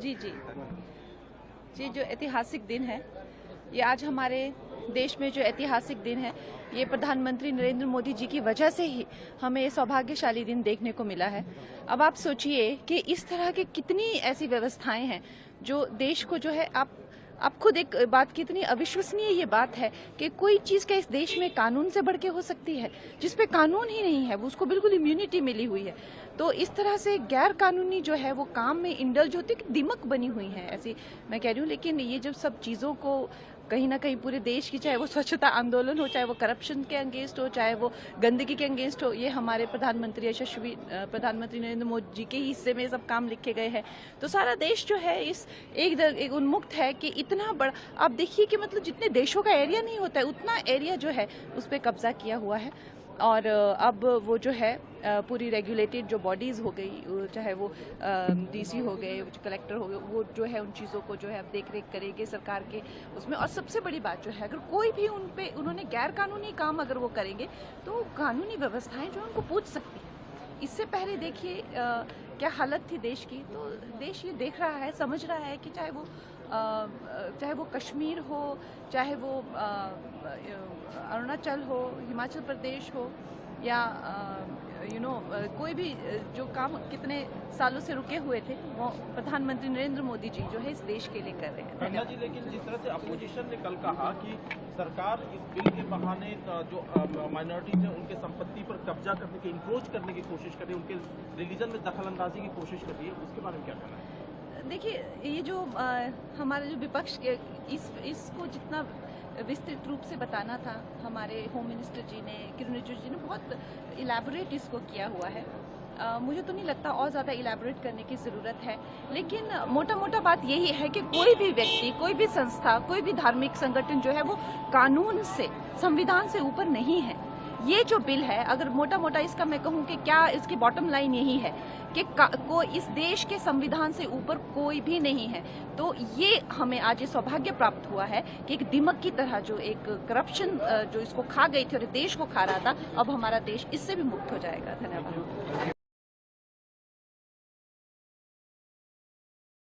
जी जी जी, जो ऐतिहासिक दिन है, ये आज हमारे देश में जो ऐतिहासिक दिन है, ये प्रधानमंत्री नरेंद्र मोदी जी की वजह से ही हमें ये सौभाग्यशाली दिन देखने को मिला है। अब आप सोचिए कि इस तरह की कितनी ऐसी व्यवस्थाएं हैं जो देश को जो है आप खुद एक बात, कितनी अविश्वसनीय ये बात है कि कोई चीज क्या इस देश में कानून से बढ़ के हो सकती है, जिसपे कानून ही नहीं है, वो उसको बिल्कुल इम्यूनिटी मिली हुई है। तो इस तरह से गैर कानूनी जो है वो काम में इंडल्ज होती है, दिमक बनी हुई है ऐसी मैं कह रही हूँ। लेकिन ये जब सब चीजों को कहीं ना कहीं पूरे देश की, चाहे वो स्वच्छता आंदोलन हो, चाहे वो करप्शन के अगेंस्ट हो, चाहे वो गंदगी के अगेंस्ट हो, ये हमारे प्रधानमंत्री यशस्वी प्रधानमंत्री नरेंद्र मोदी जी के ही हिस्से में सब काम लिखे गए हैं। तो सारा देश जो है इस एक उन्मुक्त है कि इतना बड़ा, आप देखिए कि मतलब जितने देशों का एरिया नहीं होता है उतना एरिया जो है उस पर कब्जा किया हुआ है। और अब वो जो है पूरी रेगुलेटेड जो बॉडीज़ हो गई, चाहे वो डीसी हो गए, कलेक्टर हो गए, वो जो है उन चीज़ों को जो है अब देख रेख करेंगे सरकार के उसमें। और सबसे बड़ी बात जो है, अगर कोई भी उन्होंने गैर कानूनी काम अगर वो करेंगे तो कानूनी व्यवस्थाएं जो है उनको पूछ सकती है। इससे पहले देखिए क्या हालत थी देश की। तो देश ये देख रहा है, समझ रहा है कि चाहे वो कश्मीर हो, चाहे वो अरुणाचल हो, हिमाचल प्रदेश हो, या कोई भी जो काम कितने सालों से रुके हुए थे, वो प्रधानमंत्री नरेंद्र मोदी जी जो है इस देश के लिए कर रहे हैं। गंगा जी, लेकिन जिस तरह से अपोजिशन ने कल कहा कि सरकार इस बिल के बहाने जो माइनॉरिटीज हैं उनके संपत्ति पर कब्जा करने की, इंक्रोच करने की कोशिश कर रही है, उनके रिलीजन में दखल अंदाजी की कोशिश कर रही है, उसके बारे में क्या कहना है? देखिए, ये जो हमारे जो विपक्ष के इसको जितना विस्तृत रूप से बताना था, हमारे होम मिनिस्टर जी ने, किरण रिजिजू जी ने बहुत इलेबोरेट इसको किया हुआ है। मुझे तो नहीं लगता और ज़्यादा इलेबोरेट करने की ज़रूरत है। लेकिन मोटा मोटा बात यही है कि कोई भी व्यक्ति, कोई भी संस्था, कोई भी धार्मिक संगठन जो है वो कानून से, संविधान से ऊपर नहीं है। ये जो बिल है, अगर मोटा मोटा इसका मैं कहूँ कि क्या इसकी बॉटम लाइन यही है कि इस देश के संविधान से ऊपर कोई भी नहीं है। तो ये हमें आज ये सौभाग्य प्राप्त हुआ है कि एक दिमक की तरह जो एक करप्शन जो इसको खा गई थी और देश को खा रहा था, अब हमारा देश इससे भी मुक्त हो जाएगा। धन्यवाद।